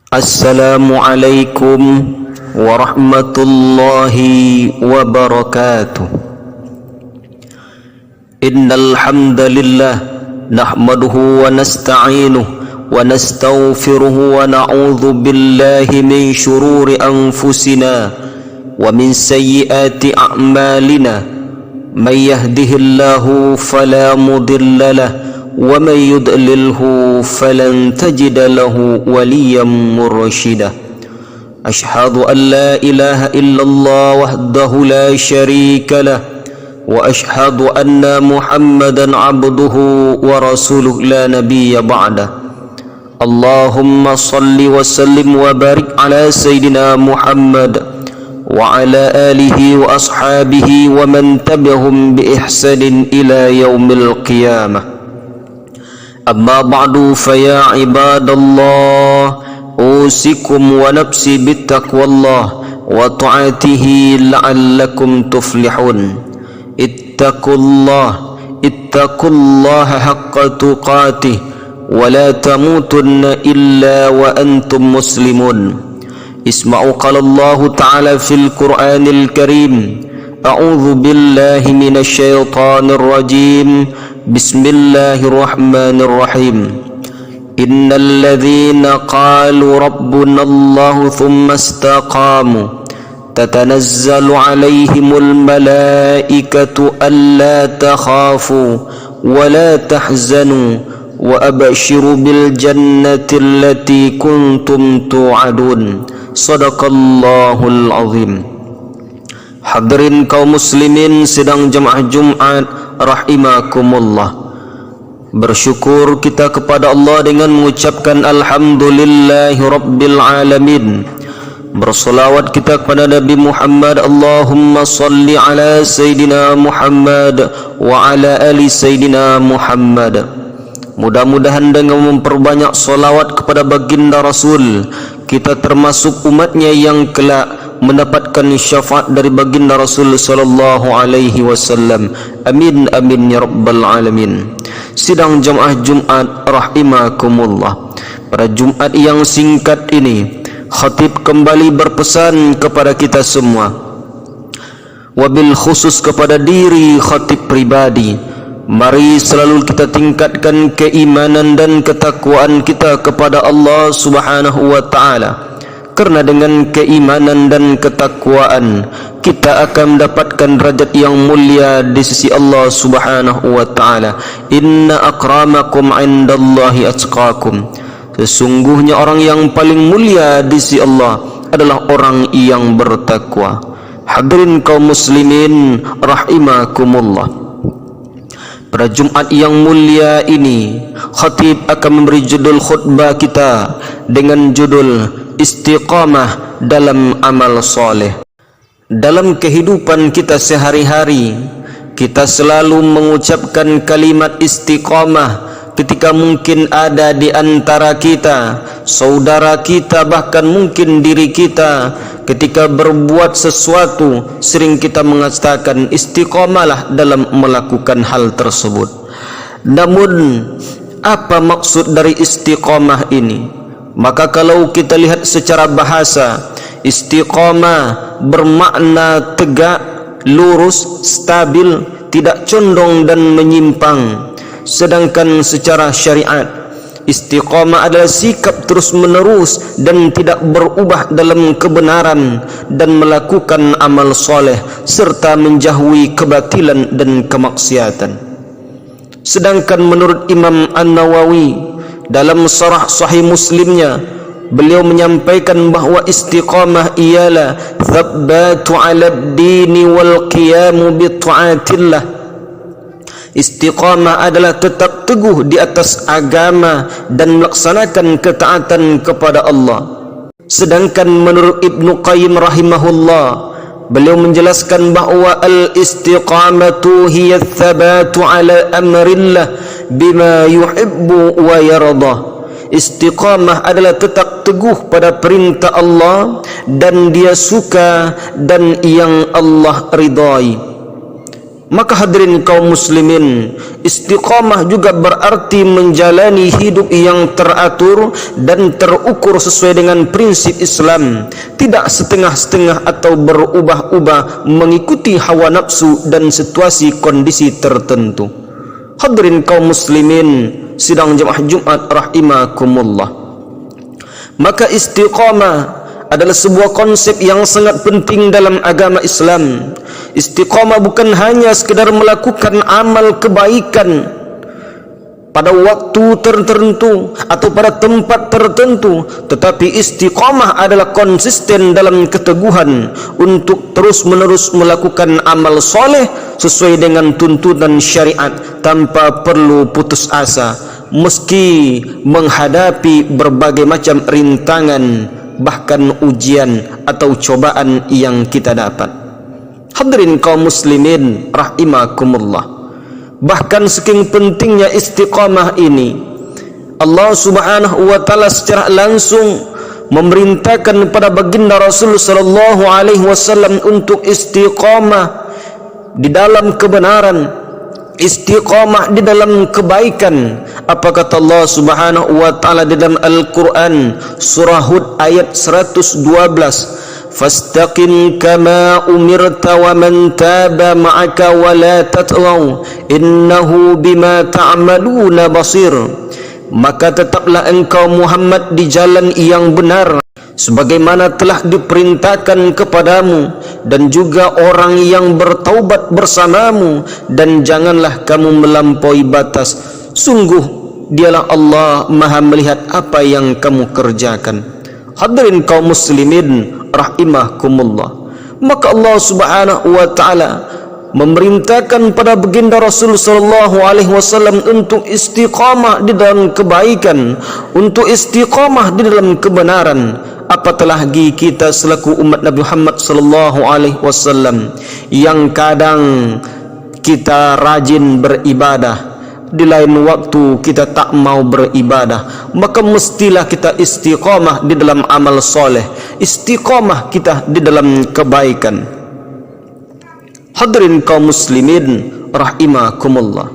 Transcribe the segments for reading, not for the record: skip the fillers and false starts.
Assalamualaikum warahmatullahi wabarakatuh. Innal hamdalillah nahmaduhu wa nasta'inuhu wa nastaghfiruhu wa na'udzu billahi min shururi anfusina wa min sayyiati a'malina. May yahdihillahu fala mudilla lahu wa may yudlilhu falan tajida lahu waliyan mursyida. Ashhadu an la ilaha illallah wahdahu la syarika lah wa ashhadu anna Muhammadan abduhu wa rasuluh la nabiyya ba'dah. Allahumma salli wa sallim wa barik ala sayyidina Muhammad wa ala alihi wa ashabihi wa man tabi'ahum bi ihsanin ila yaumil qiyamah. Amma ba'du faya ibadallah, usikum wa nafsi bittaqwallah wa ta'atihi la'allakum tuflihun. Ittaqullaha haqqa tuqatih wa la tamutunna illa wa antum muslimun. Isma'u qala Allah ta'ala fil Qur'anil Karim. A'udzu billahi minasy syaithanir rajim. Bismillahirrahmanirrahim. Innal ladzina qalu rabbuna Allah thumma istaqamu tatanazzalu 'alaihimul malaikatu alla takhafu wa la tahzanu wa abshiru bil jannati allati kuntum tu'adun. Shadaqallahul azim. Hadirin kaum muslimin sidang jemaah Jumat rahimakumullah. Bersyukur kita kepada Allah dengan mengucapkan alhamdulillahi rabbil alamin. Bersolawat kita kepada Nabi Muhammad. Allahumma salli ala Sayyidina Muhammad wa ala ali Sayyidina Muhammad. Mudah-mudahan dengan memperbanyak solawat kepada baginda Rasul, kita termasuk umatnya yang kelak mendapatkan syafaat dari baginda Rasul sallallahu alaihi wasallam. Amin amin ya rabbal alamin. Sidang jemaah Jumat rahimakumullah. Pada Jumat yang singkat ini, khatib kembali berpesan kepada kita semua, wabil khusus kepada diri khatib pribadi. Mari selalu kita tingkatkan keimanan dan ketakwaan kita kepada Allah Subhanahu wa taala. Karena dengan keimanan dan ketakwaan kita akan mendapatkan derajat yang mulia di sisi Allah Subhanahu wa taala. Inna akramakum 'indallahi atqakum. Sesungguhnya orang yang paling mulia di sisi Allah adalah orang yang bertakwa. Hadirin kaum muslimin rahimakumullah. Pada Jumat yang mulia ini, khatib akan memberi judul khutbah kita dengan judul istiqamah dalam amal soleh. Dalam kehidupan kita sehari-hari, kita selalu mengucapkan kalimat istiqamah ketika mungkin ada di antara kita, saudara kita, bahkan mungkin diri kita, ketika berbuat sesuatu sering kita mengatakan istiqamalah dalam melakukan hal tersebut. Namun apa maksud dari istiqamah ini? Maka kalau kita lihat secara bahasa, istiqamah bermakna tegak, lurus, stabil, tidak condong dan menyimpang. Sedangkan secara syariat, istiqamah adalah sikap terus menerus dan tidak berubah dalam kebenaran dan melakukan amal soleh serta menjauhi kebatilan dan kemaksiatan. Sedangkan menurut Imam An-Nawawi dalam Syarah Sahih Muslimnya, beliau menyampaikan bahawa istiqamah ialah thabbatu 'ala ad-dini wal qiyamu bi ta'atillah. Istiqamah adalah tetap teguh di atas agama dan melaksanakan ketaatan kepada Allah. Sedangkan menurut Ibnu Qayyim rahimahullah, beliau menjelaskan bahawa al-istiqamatu hiya thabatu ala amrillah bima yuhibbu wa yarda. Istiqamah adalah tetap teguh pada perintah Allah dan dia suka dan yang Allah ridai. Maka hadirin kaum muslimin, istiqamah juga berarti menjalani hidup yang teratur dan terukur sesuai dengan prinsip Islam, tidak setengah-setengah atau berubah-ubah mengikuti hawa nafsu dan situasi kondisi tertentu. Hadirin kaum muslimin sidang jemaah Jumat rahimakumullah. Maka istiqamah adalah sebuah konsep yang sangat penting dalam agama Islam. Istiqamah bukan hanya sekedar melakukan amal kebaikan pada waktu tertentu atau pada tempat tertentu, tetapi istiqamah adalah konsisten dalam keteguhan untuk terus-menerus melakukan amal soleh sesuai dengan tuntunan syariat tanpa perlu putus asa, meski menghadapi berbagai macam rintangan, bahkan ujian atau cobaan yang kita dapat. Hadirin kaum muslimin rahimakumullah, bahkan saking pentingnya istiqamah ini, Allah subhanahu wa ta'ala secara langsung memerintahkan kepada baginda Rasul sallallahu alaihi wasallam untuk istiqamah di dalam kebenaran, istiqamah di dalam kebaikan. Apa kata Allah subhanahu wa ta'ala di dalam Al-Quran surah Hud ayat 112, fastaqim kama umirta wa man taba ma'aka wa la tatghaw innahu bima ta'maluna basir. Maka tetaplah engkau Muhammad di jalan yang benar sebagaimana telah diperintahkan kepadamu, dan juga orang yang bertaubat bersamamu, dan janganlah kamu melampaui batas. Sungguh dialah Allah maha melihat apa yang kamu kerjakan. Hadirin kaum muslimin rahimakumullah, maka Allah subhanahu wa ta'ala memerintahkan pada baginda Rasul sallallahu alaihi wasallam untuk istiqamah di dalam kebaikan, untuk istiqamah di dalam kebenaran. Apatah lagi kita selaku umat Nabi Muhammad sallallahu alaihi wasallam yang kadang kita rajin beribadah, di lain waktu kita tak mau beribadah, maka mestilah kita istiqamah di dalam amal soleh, istiqamah kita di dalam kebaikan. Hadirin kaum muslimin rahimakumullah,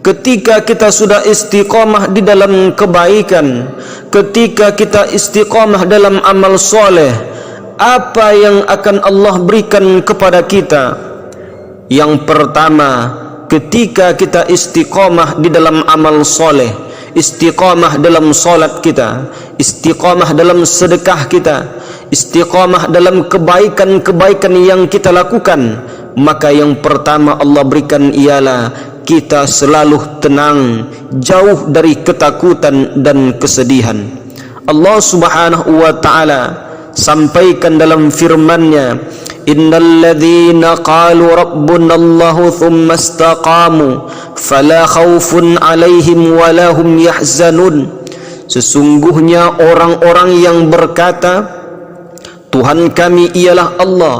ketika kita sudah istiqamah di dalam kebaikan, ketika kita istiqamah dalam amal soleh, apa yang akan Allah berikan kepada kita? Yang pertama, ketika kita istiqamah di dalam amal soleh, istiqamah dalam solat kita, istiqamah dalam sedekah kita, istiqamah dalam kebaikan-kebaikan yang kita lakukan, maka yang pertama Allah berikan ialah kita selalu tenang, jauh dari ketakutan dan kesedihan. Allah subhanahu wa ta'ala sampaikan dalam firman-Nya, innal ladzina qalu rabbuna Allahu thumma istaqamu fala khaufun 'alaihim wa la hum yahzanun. Sesungguhnya orang-orang yang berkata Tuhan kami ialah Allah,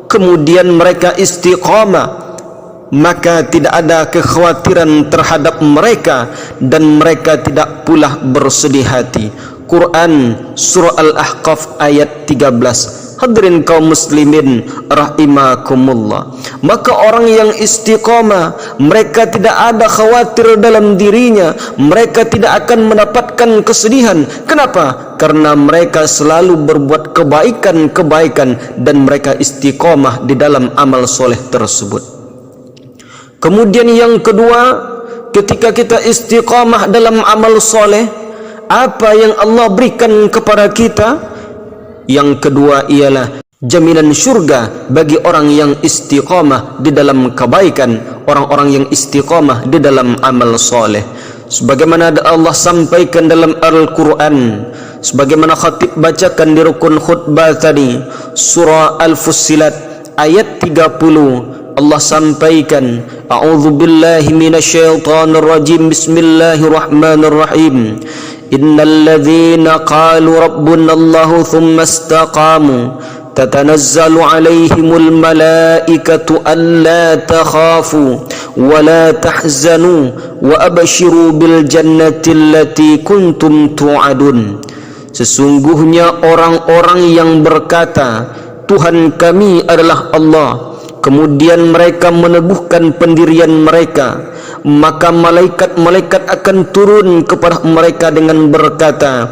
kemudian mereka istiqamah, maka tidak ada kekhawatiran terhadap mereka dan mereka tidak pula bersedih hati. Quran surah Al-Ahqaf ayat 13. Hadirin kaum muslimin rahimakumullah, maka orang yang istiqamah, mereka tidak ada khawatir dalam dirinya, mereka tidak akan mendapatkan kesedihan. Kenapa? Karena mereka selalu berbuat kebaikan-kebaikan dan mereka istiqamah di dalam amal soleh tersebut. Kemudian yang kedua, ketika kita istiqamah dalam amal soleh, apa yang Allah berikan kepada kita? Yang kedua ialah jaminan syurga bagi orang yang istiqamah di dalam kebaikan, orang-orang yang istiqamah di dalam amal soleh. Sebagaimana Allah sampaikan dalam Al-Quran, sebagaimana khatib bacakan di rukun khutbah tadi, surah Al-Fussilat ayat 30, Allah sampaikan, a'udzu billahi minasyaitonir rajim, bismillahirrahmanirrahim, innal ladzina qalu rabbuna Allahu thumma istaqamu tatanazzalu alaihimul malaikatu alla takhafu wa la tahzanu wa abshiru bil jannati allati kuntum tu'adun. Sesungguhnya orang-orang yang berkata Tuhan kami adalah Allah, kemudian mereka meneguhkan pendirian mereka, maka malaikat-malaikat akan turun kepada mereka dengan berkata,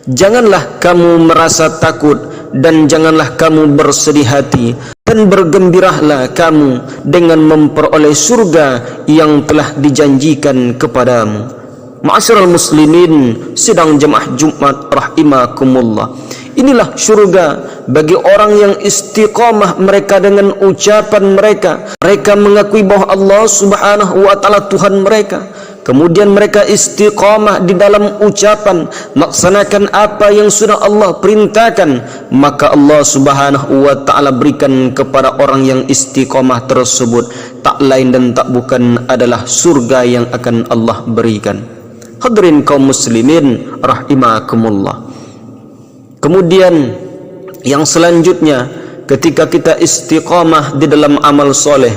janganlah kamu merasa takut dan janganlah kamu bersedih hati, dan bergembiralah kamu dengan memperoleh surga yang telah dijanjikan kepadamu. Ma'asyiral muslimin sidang jemaah Jumat rahimakumullah, inilah syurga bagi orang yang istiqamah mereka dengan ucapan mereka. Mereka mengakui bahawa Allah subhanahu wa ta'ala Tuhan mereka, kemudian mereka istiqamah di dalam ucapan, melaksanakan apa yang sudah Allah perintahkan, maka Allah subhanahu wa ta'ala berikan kepada orang yang istiqamah tersebut tak lain dan tak bukan adalah surga yang akan Allah berikan. Hadirin kaum muslimin rahimakumullah. Kemudian yang selanjutnya, ketika kita istiqamah di dalam amal soleh,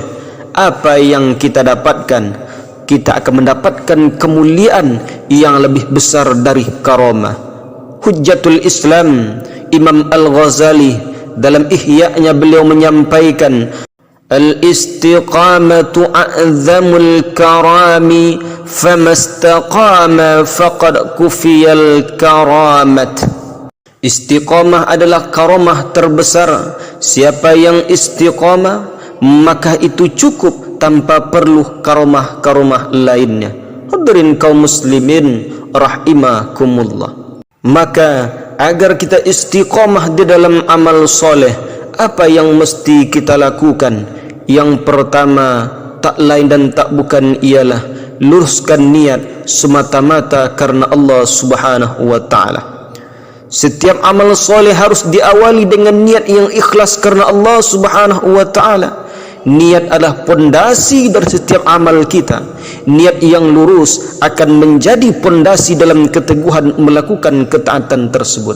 apa yang kita dapatkan? Kita akan mendapatkan kemuliaan yang lebih besar dari karamah. Hujjatul Islam Imam Al-Ghazali dalam Ihya-nya beliau menyampaikan, al-istiqamatu a'zamul karami famastaqama faqad kufiyal karamat. Istiqamah adalah karamah terbesar. Siapa yang istiqamah, maka itu cukup tanpa perlu karamah-karamah lainnya. Hadirin kaum muslimin rahimakumullah. Maka agar kita istiqamah di dalam amal soleh, apa yang mesti kita lakukan? Yang pertama, tak lain dan tak bukan ialah luruskan niat semata-mata karena Allah subhanahu wa ta'ala. Setiap amal soleh harus diawali dengan niat yang ikhlas karena Allah subhanahu wa ta'ala. Niat adalah pondasi dari setiap amal kita. Niat yang lurus akan menjadi pondasi dalam keteguhan melakukan ketaatan tersebut.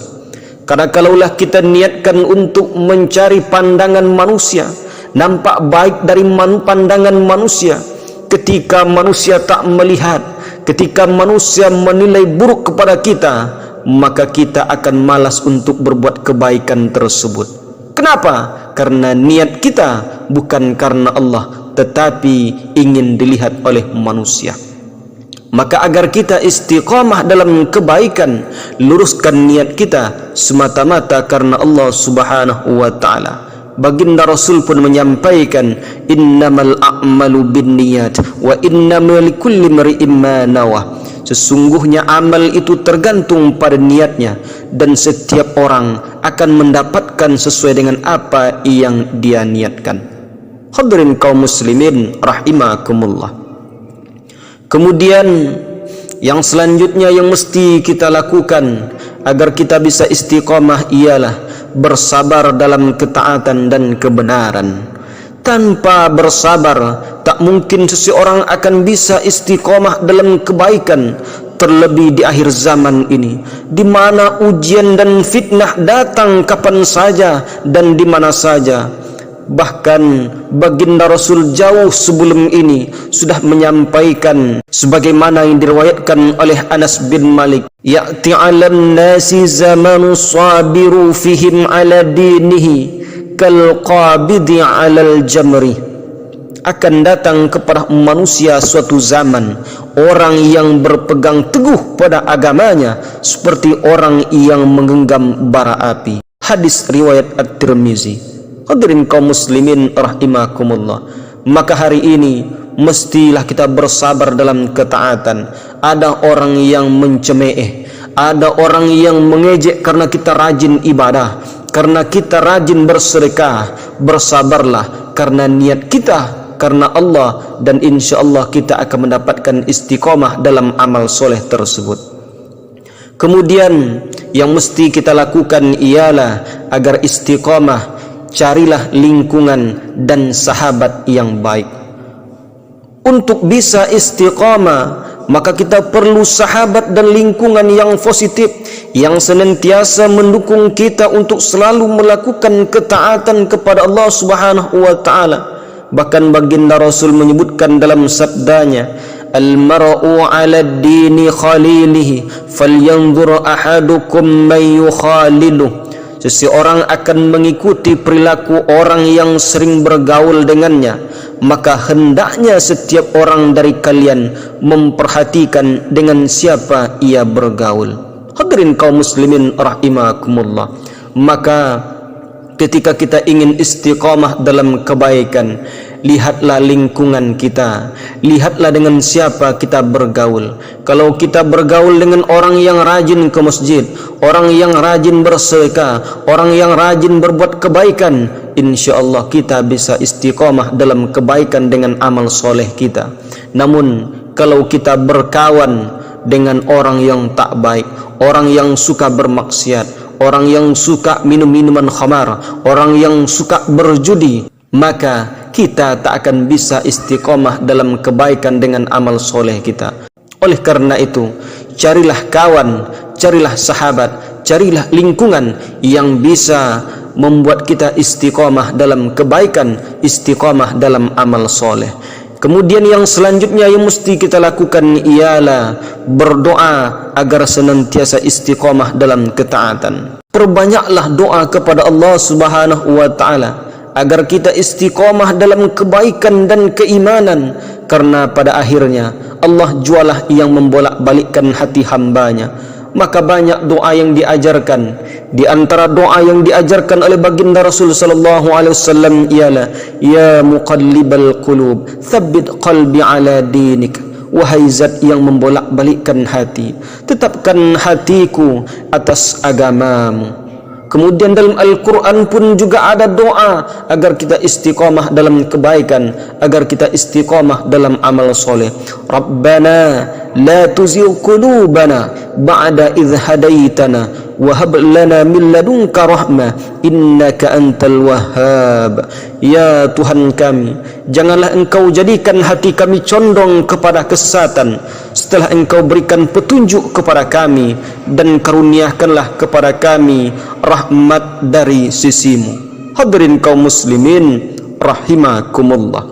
Karena kalaulah kita niatkan untuk mencari pandangan manusia, nampak baik dari pandangan manusia, ketika manusia tak melihat, ketika manusia menilai buruk kepada kita, maka kita akan malas untuk berbuat kebaikan tersebut. Kenapa? Karena niat kita bukan karena Allah, tetapi ingin dilihat oleh manusia. Maka agar kita istiqamah dalam kebaikan, luruskan niat kita semata-mata karena Allah subhanahu wa ta'ala. Baginda Rasul pun menyampaikan, innamal a'malu binniyat wa innamal likulli imri'in ma nawa. Sesungguhnya amal itu tergantung pada niatnya, dan setiap orang akan mendapatkan sesuai dengan apa yang dia niatkan. Hadirin kaum muslimin rahimakumullah. Kemudian yang selanjutnya yang mesti kita lakukan agar kita bisa istiqamah ialah bersabar dalam ketaatan dan kebenaran. Tanpa bersabar, tak mungkin seseorang akan bisa istiqamah dalam kebaikan, terlebih di akhir zaman ini, di mana ujian dan fitnah datang kapan saja dan di mana saja. Bahkan baginda Rasul jauh sebelum ini sudah menyampaikan sebagaimana yang diriwayatkan oleh Anas bin Malik, ya'ti 'alan nasi zamanu sabiru fihim 'ala dinihi kal qabidi 'alal jamri. Akan datang kepada manusia suatu zaman orang yang berpegang teguh pada agamanya seperti orang yang menggenggam bara api. Hadis riwayat At-Tirmizi. Hadirin kaum muslimin rahimakumullah. Maka hari ini mestilah kita bersabar dalam ketaatan. Ada orang yang mencemooh, ada orang yang mengejek karena kita rajin ibadah, karena kita rajin bersedekah. Bersabarlah karena niat kita karena Allah, dan insyaallah kita akan mendapatkan istiqamah dalam amal soleh tersebut. Kemudian yang mesti kita lakukan ialah agar istiqamah, carilah lingkungan dan sahabat yang baik. Untuk bisa istiqamah, maka kita perlu sahabat dan lingkungan yang positif, yang senantiasa mendukung kita untuk selalu melakukan ketaatan kepada Allah subhanahu wa ta'ala. Bahkan baginda Rasul menyebutkan dalam sabdanya, al-mar'u 'ala ad-dini khalilihi falyanzur ahadukum man yukhalilu. seseorang akan mengikuti perilaku orang yang sering bergaul dengannya, maka hendaknya setiap orang dari kalian memperhatikan dengan siapa ia bergaul. Hadirin kaum muslimin rahimakumullah, maka ketika kita ingin istiqamah dalam kebaikan, lihatlah lingkungan kita, lihatlah dengan siapa kita bergaul. Kalau kita bergaul dengan orang yang rajin ke masjid, orang yang rajin bersedekah, orang yang rajin berbuat kebaikan, insyaallah kita bisa istiqamah dalam kebaikan dengan amal soleh kita. Namun kalau kita berkawan dengan orang yang tak baik, orang yang suka bermaksiat, orang yang suka minum minuman khamar, orang yang suka berjudi, maka kita tak akan bisa istiqamah dalam kebaikan dengan amal soleh kita. Oleh karena itu, carilah kawan, carilah sahabat, carilah lingkungan yang bisa membuat kita istiqamah dalam kebaikan, istiqamah dalam amal soleh. Kemudian yang selanjutnya yang mesti kita lakukan ialah berdoa agar senantiasa istiqamah dalam ketaatan. Perbanyaklah doa kepada Allah Subhanahu wa taala agar kita istiqamah dalam kebaikan dan keimanan, karena pada akhirnya Allah jualah yang membolak-balikkan hati hambanya. Maka banyak doa yang diajarkan. Di antara doa yang diajarkan oleh baginda Rasul sallallahu alaihi wasallam ialah ya muqallibal qulub tsabbit qalbi ala dinik. Wahai zat yang membolak-balikkan hati, tetapkan hatiku atas agamamu. Kemudian dalam Al-Quran pun juga ada doa agar kita istiqamah dalam kebaikan, agar kita istiqamah dalam amal soleh. Rabbana la tuzigh qulubana ba'da idh hadaitana wa hab lana min ladunka rahmah innaka antal wahhab. Ya Tuhan kami, janganlah Engkau jadikan hati kami condong kepada kesesatan setelah Engkau berikan petunjuk kepada kami, dan karuniakanlah kepada kami rahmat dari sisimu. Hadirin kaum muslimin rahimakumullah.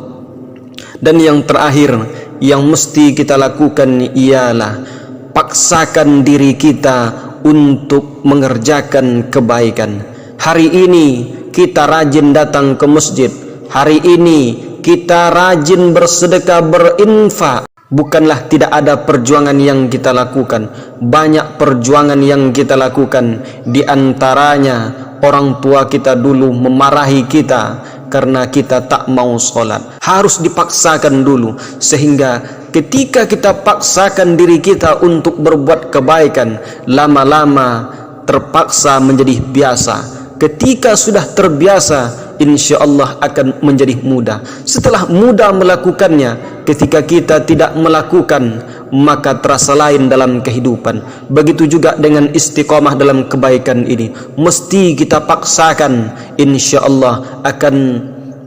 Dan yang terakhir yang mesti kita lakukan ialah paksakan diri kita untuk mengerjakan kebaikan. Hari ini kita rajin datang ke masjid, hari ini kita rajin bersedekah, berinfak. Bukanlah tidak ada perjuangan yang kita lakukan. Banyak perjuangan yang kita lakukan. Di antaranya orang tua kita dulu memarahi kita karena kita tak mau sholat. Harus dipaksakan dulu, sehingga ketika kita paksakan diri kita untuk berbuat kebaikan, lama-lama terpaksa menjadi biasa. Ketika sudah terbiasa, insyaallah akan menjadi mudah. Setelah mudah melakukannya, ketika kita tidak melakukan, maka terasa lain dalam kehidupan. Begitu juga dengan istiqamah dalam kebaikan ini, mesti kita paksakan, insyaallah akan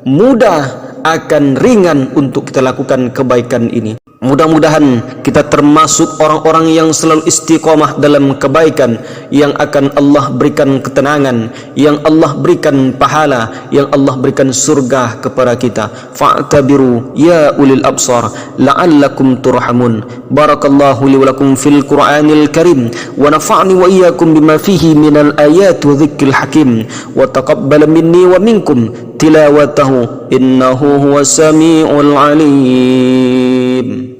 mudah, akan ringan untuk kita lakukan kebaikan ini. Mudah-mudahan kita termasuk orang-orang yang selalu istiqamah dalam kebaikan, yang akan Allah berikan ketenangan, yang Allah berikan pahala, yang Allah berikan surga kepada kita. Fa'tabiru ya ulil absar la'allakum turhamun. Barakallahu li wa lakum fil Qur'anil Karim wa nafa'ni wa iyyakum bima fihi minal ayati wa dzikril hakim wa taqabbal minni wa minkum tilawatahu innahu huwas samiul alim.